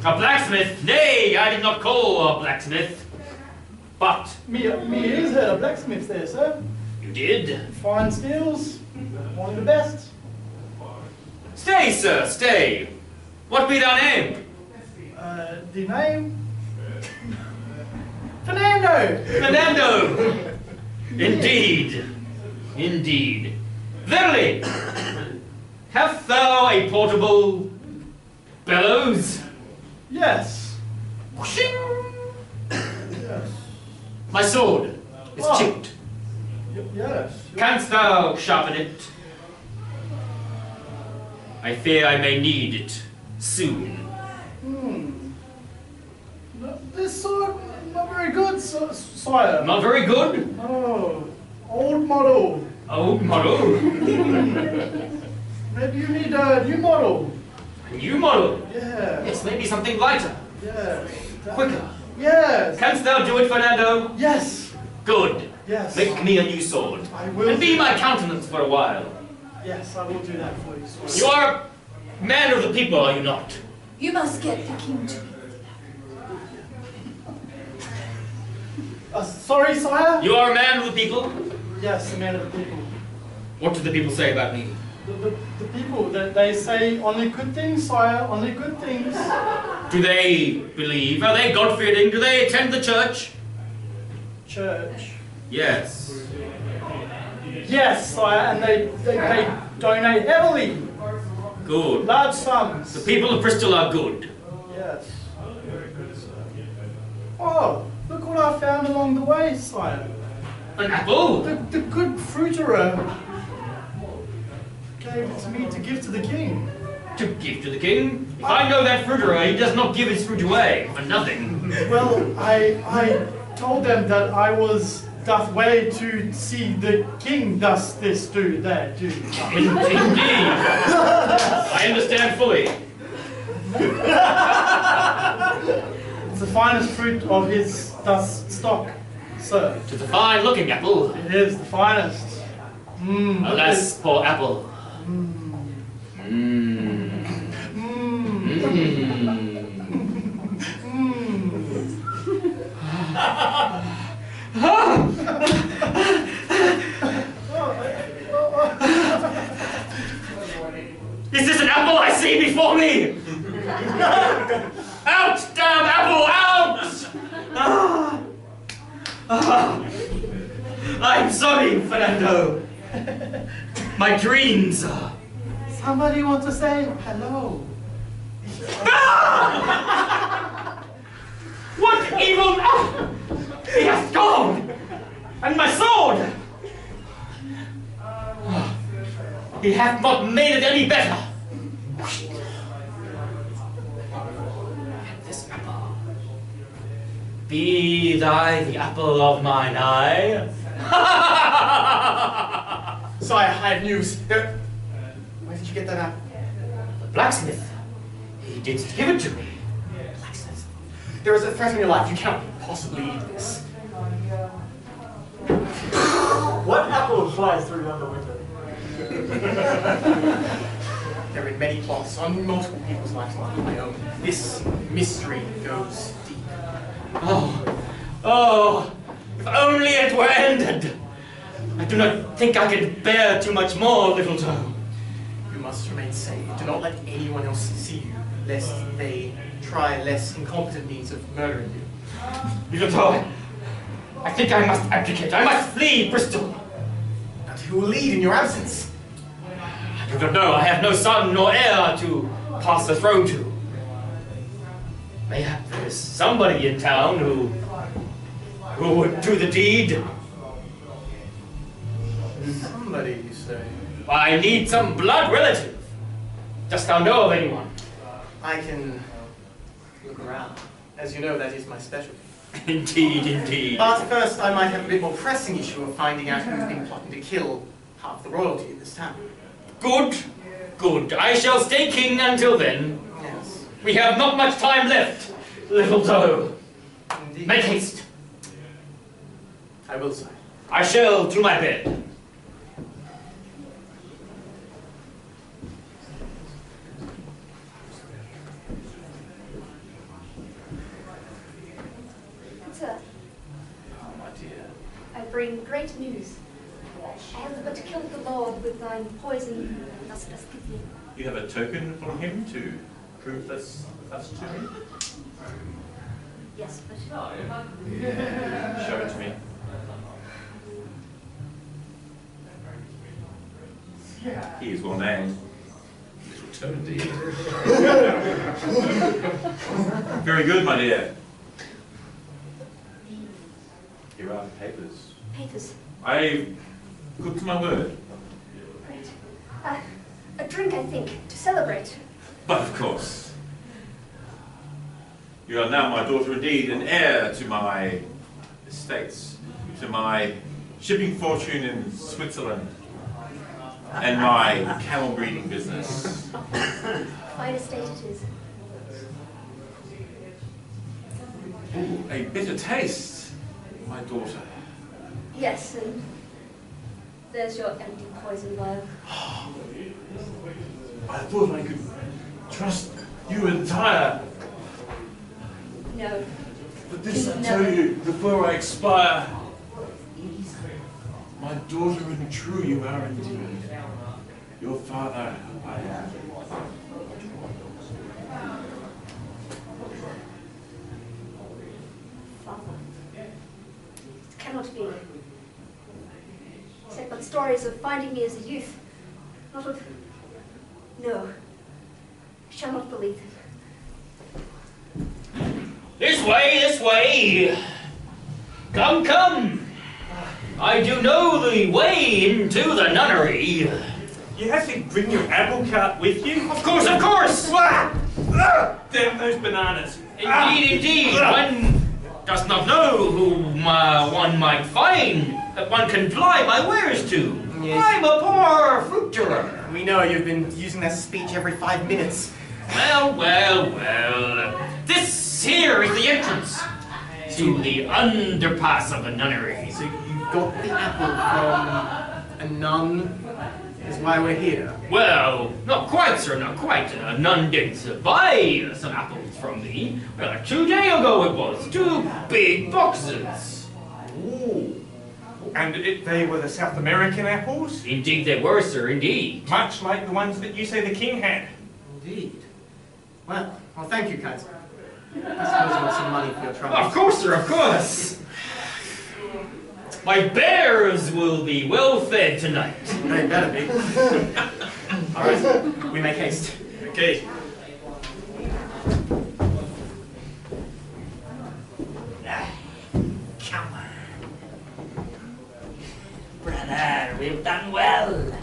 A blacksmith? Nay, I did not call a blacksmith. But Me ears heard a blacksmith there, sir. you did. Fine skills, one of the best. Stay, sir, stay. What be thy name? The name? Fernando! Fernando! Indeed. Indeed. Verily, hast thou a portable bellows? Yes. Whooshing! Yes. My sword is Oh. chipped. Yes. Canst thou sharpen it? I fear I may need it soon. This sword, not very good, sire. Not very good? Oh, old model. Old model? Maybe you need a new model. A new model? Yeah. Yes, maybe something lighter. Yeah. Quicker. Yes. Canst thou do it, Fernando? Yes. Good. Yes. Make me a new sword. I will. And be my countenance for a while. Yes, I will do that for you, sire. You are a man of the people, are you not? You must get the king to me. Sorry, sire? You are a man of the people? Yes, a man of the people. What do the people say about me? The people, that they say only good things, sire, only good things. Do they believe? Are they God-fearing? Do they attend the church? Church. Yes. Yes, sire, and they donate heavily. Good. Large sums. The people of Bristol are good. Yes. Very good, sir. Oh, look what I found along the way, sire. An apple? The good fruiterer gave it to me to give to the king. To give to the king? If I know that fruiterer, he does not give his fruit away for nothing. Well, I told them that I was doth way to see the king thus this do that do. Indeed. I understand fully. It's the finest fruit of his thus stock, sir. Tis a fine looking apple. It is the finest. Alas, poor apple. Is this an apple I see before me? Out, damn apple, out! I'm sorry, Fernando. My dreams are... Somebody want to say hello? What evil... Oh, he has gone! And my sword! He hath not made it any better! This apple. Be thy the apple of mine eye. Sire, I have news. Where did you get that apple? The blacksmith. He did give it to me. Blacksmith. There is a threat on your life. You cannot possibly eat this. What apple flies through the window? There are many plots on multiple people's lives, like my own. This mystery goes deep. Oh, If only it were ended! I do not think I can bear too much more, little Toe. You must remain safe. Do not let anyone else see you, lest they try less incompetent means of murdering you. Little Toe, I think I must abdicate. I must flee Bristol. And who will lead in your absence? I do not know. I have no son nor heir to pass the throne to. Mayhap there is somebody in town who would do the deed. Somebody, you say? I need some blood relative. Dost thou know of anyone? I can look around. As you know, that is my specialty. Indeed, indeed. But first, I might have a bit more pressing issue of finding out who's been plotting to kill half the royalty in this town. Good, good. I shall stay king until then. Yes. We have not much time left, little Toe. Indeed. Make haste. I will, sir. I shall to my bed. Sir, Oh, my dear. I bring great news. I have but killed the Lord with thine poison, and thus dost give me. You have a token from him to prove this to me? Yes, but Show it to me. He is well named. Little Toe indeed. Very good, my dear. Here are the papers. papers. I good to my word. Great. A drink, I think, to celebrate. But of course. You are now my daughter indeed, an heir to my estates, to my shipping fortune in Switzerland, and my camel breeding business. Fine estate it is. Ooh, a bitter taste, my daughter. Yes, and there's your empty poison vial. I thought I could trust you entire. No. But this I tell you before I expire. My daughter and true you are indeed. Your father I am. Father. It cannot be. Said but stories of finding me as a youth. Not of... No. I shall not believe them. This way, this way. Come, come. I do know the way into the nunnery. You have to bring your apple cart with you? Of course, of course. Damn those bananas. Indeed, indeed. One does not know whom one might find that one can ply my wares to. Yes. I'm a poor fruit dealer. We know you've been using that speech every 5 minutes. Well, well, well. This here is the entrance to the underpass of the nunnery. So you got the apple from a nun, is why we're here. Well, not quite, sir, not quite. A nun did buy some apples from me. Well, 2 days ago it was. 2 big boxes. Ooh. And they were the South American apples? Indeed they were, sir, indeed. Much like the ones that you say the king had. Indeed. Well, thank you, kind sir. I suppose you want some money for your trouble. Of course, sir, of course. My bears will be well fed tonight. They better be. All right, we make haste. Okay. Come on. Brother, we've done well.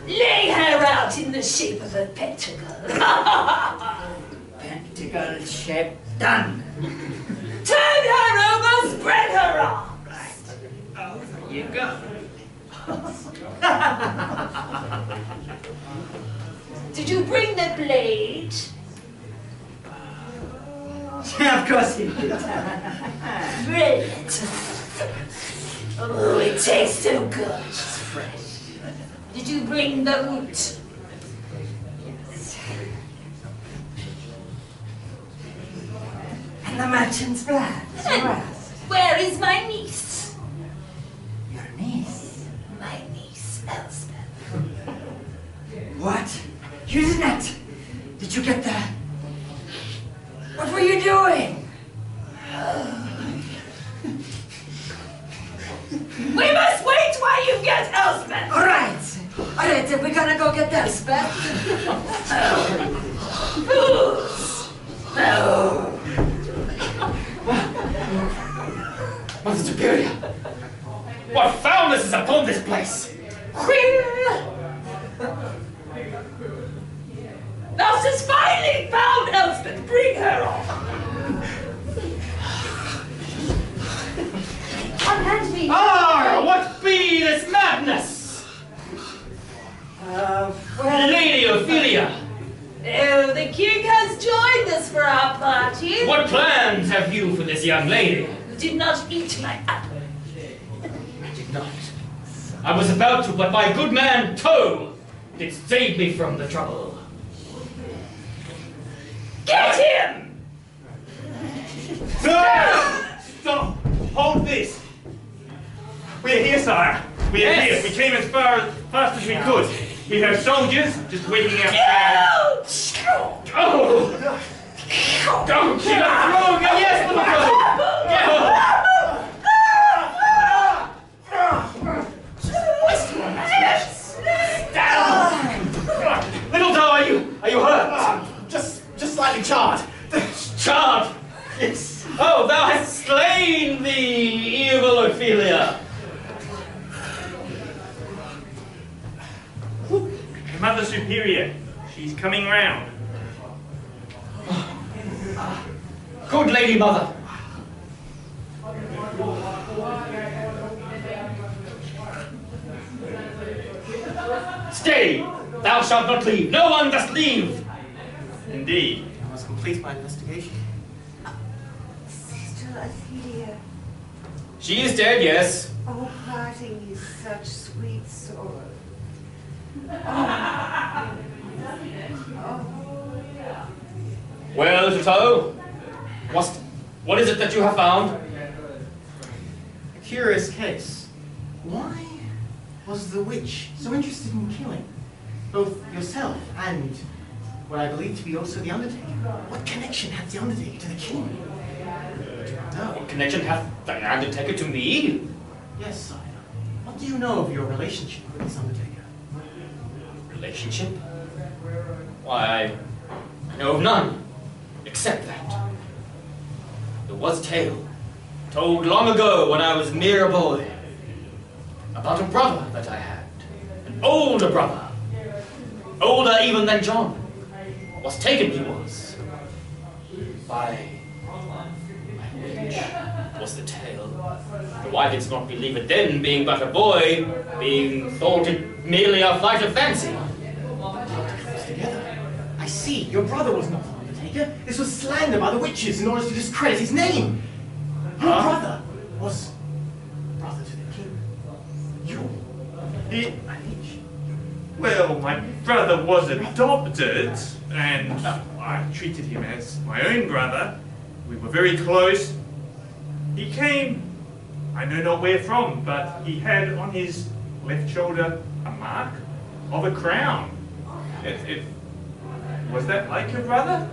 Lay her out in the shape of a pentacle. Pentacle shape done. Turn her over, spread her arms. Over you go. Did you bring the blade? Of course you did. Brilliant. Oh, it tastes so good. It's fresh. Did you bring the root? Yes. And the merchant's blood. Where is my niece? Your niece? My niece, Elspeth. What? You did not? Did you get that? What were you doing? We must wait while you get Elspeth. All right, we're gonna go get Elspeth. Mother Superior, what foulness is upon this place? Queen! Thou hast finally found Elspeth. Bring her off. Unhand me. Ah, what be this madness? Lady Ophelia, Oh, the king has joined us for our party. what plans have you for this young lady? You did not eat my apple. I did not. I was about to, but my good man Toe did save me from the trouble. Get him! Sire! Stop! Hold this! We are here, sire. We are Yes. here. We came as fast as we could. We have soldiers just waiting outside. Out! Oh! Don't she got thrown! Yes, little brother! Little Toe, are you hurt? Just slightly charred. Charmed! Yes. Oh, thou hast slain the evil Ophelia! Mother Superior, she's coming round. Good Lady Mother! Stay! Thou shalt not leave! No one dost leave! Indeed. I must complete my investigation. Sister Ophelia, She is dead, yes. oh, parting is such sweet sorrow. Well, little Toe, what is it that you have found? A curious case. Why was the witch so interested in killing both yourself and what I believe to be also the Undertaker? What connection had the Undertaker to the king? No. What connection hath the Undertaker to me? Yes, sire. What do you know of your relationship with this Undertaker? Relationship? Why, I know of none, except that there was a tale told long ago when I was mere boy about a brother that I had, an older brother, older even than John. Was taken he was by witch, was the tale. Though I did not believe it then, being but a boy, being thought it merely a flight of fancy. Together. I see. Your brother was not an Undertaker. This was slander by the witches in order to discredit his name. Your brother was brother to the king. You. My liege. Well, my brother was adopted, and I treated him as my own brother. We were very close. He came, I know not where from, but he had on his left shoulder a mark of a crown. Was that like your brother?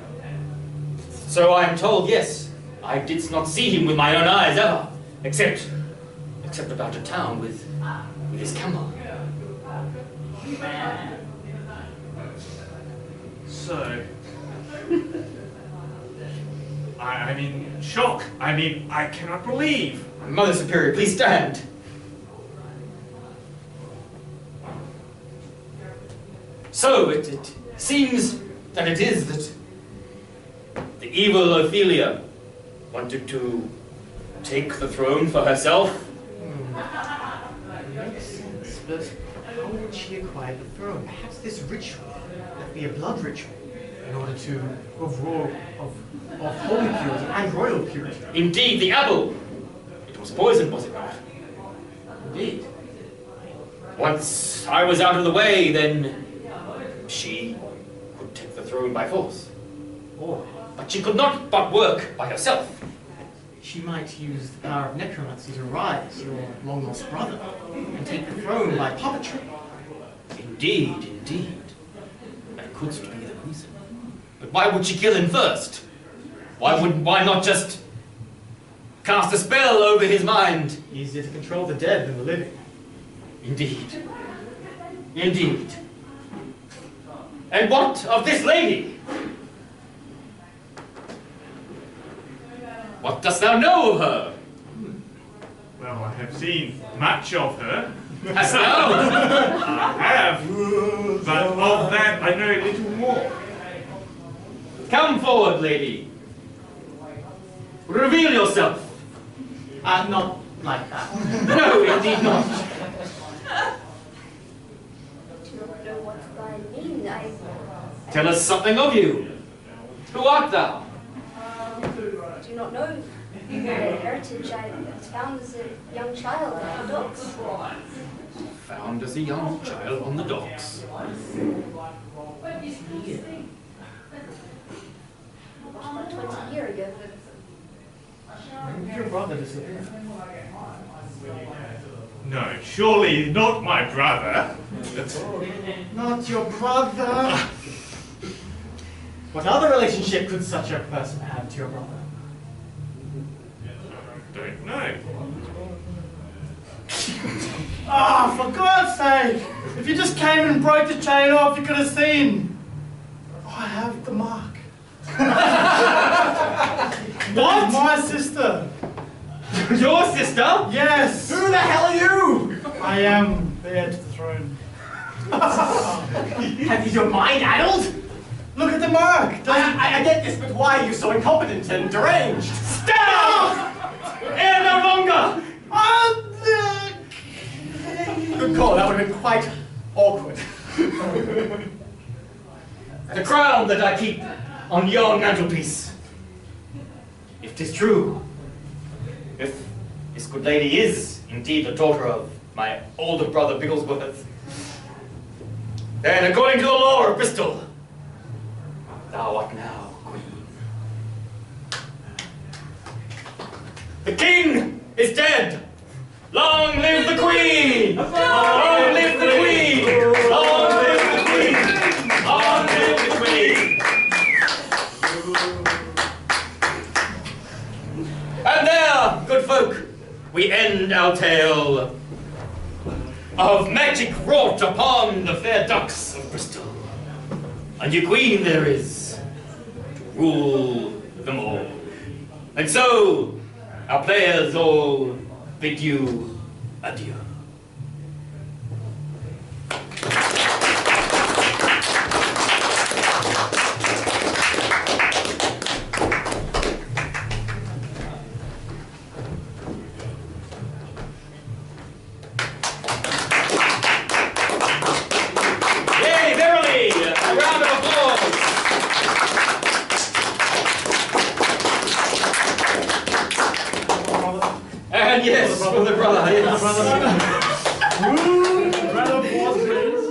So I am told, yes. I did not see him with my own eyes ever, except about a town with his camel. So, I'm in shock. I cannot believe. Mother Superior, please stand. So it seems that it is that the evil Ophelia wanted to take the throne for herself. Makes sense, but how would she acquire the throne? Perhaps this ritual might be a blood ritual in order to of holy purity and royal purity. Indeed, the apple. It was poisoned, was it not? Indeed. Once I was out of the way, then she could take the throne by force. Or But she could not but work by herself. She might use the power of necromancy to rise your long-lost brother and take the throne by puppetry. Indeed, indeed. That could be the reason. But why would she kill him first? Why not just cast a spell over his mind? Easier to control the dead than the living. Indeed. Indeed. And what of this lady? What dost thou know of her? Well, I have seen much of her. Hast thou? I have. But of that I know little more. Come forward, lady. Reveal yourself. Not like that. No, indeed not. I do not know what I mean. Tell us something of you. Who art thou? I do not know my heritage. I was found as a young child on the docks. Found as a young child on the docks. About 20 years ago. When did your brother disappear? No, surely not my brother. Not your brother! What other relationship could such a person have to your brother? Don't know. Ah, for God's sake! If you just came and broke the chain off, you could have seen. Oh, I have the mark. What? My sister. Your sister? Yes. Who the hell are you? I am the heir to the throne. Have you your mind addled? Look at the mark. I get this, but why are you so incompetent and deranged? Stand up! Heir no longer! Good call, that would have been quite awkward. The crown that I keep on yon mantelpiece. If 'tis true, if this good lady is indeed the daughter of my older brother Bigglesworth, then according to the law of Bristol, thou art now queen. The king is dead! Long live the queen! Long live the queen! Long live the queen! Long live the queen! And there, good folk, we end our tale of magic wrought upon the fair ducks of Bristol. A new queen there is to rule them all. And so, our players all bid you adieu. Yay, Verily! A round of applause! And yes, for the brother, yes. Round of applause, please.